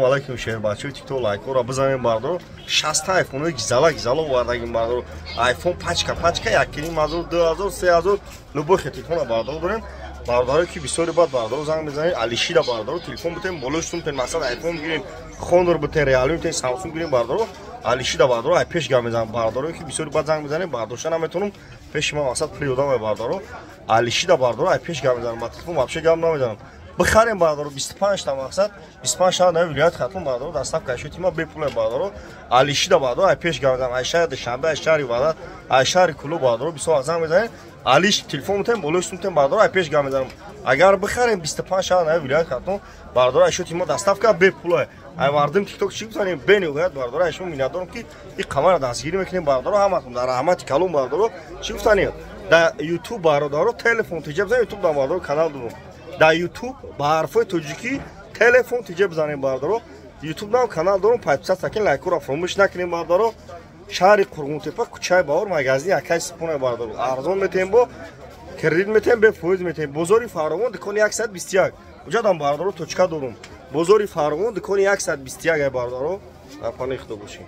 Алайкум шер бачаҳои тикток лайкҳоро бизанем бардоро 60 айфонои гизала овардагим бардоро айфон пачка 1 мазур 2000 3000 любой телефона бардоро дорем бардоро ки бисёри бад бардоро занг мезанем алишида бардоро телефон бутем болоштум тен масад айфон гирем хонор бутем реалми бутем самсунг гирем бардоро алишида бардоро ай пеш гам мезанем бардоро ки бисёри бад занг мезанем бардошта наметонум пеши ман масад пули одам бардоро алишида бардоро ай пеш гам мезанем ба телефон вообще гам намезанем бихарем бардоро 25 та мақсад 25 шаҳр нави вилоят хатун бардоро доставка ашоти ма бепулем бардоро алишида бардоро ай пеш гамдам ай шаҳри душанбе ай шаҳри ваdat ай шаҳри кулу бардоро бисёр азам мезанем алиш телефон мутем болоштум тем бардоро ай пеш гамдам агар бихарем 25 шаҳр нави вилоят хатун бардоро ашоти ма доставка бепуле ай вардим тикток чи гузанем бениҳоят бардоро ай шумо минатдорам ки и камера дастгирӣ мекунем бардоро ҳаматон дар раҳмати калон бардоро чи гуфтанем да ютуб бардоро телефон тиҷа бизанем ютуб дар бардоро канал дурум да ютуб ба ҳарфои тоҷикӣ телефон тиҷа бизанем бардоро ютуб нам канал дорум пайпсад сакин лайкура фромӯш накунем бардоро шаҳри қурғунтепа кӯчаи баҳор магазини якай сипоне бардоро арзон метем бо кредит метем бе фоиз метем бозори фаровон дукони 121 уҷадам бардоро точка дорум бозори фаровон дукони 121 бардоро дар панои худо бошем.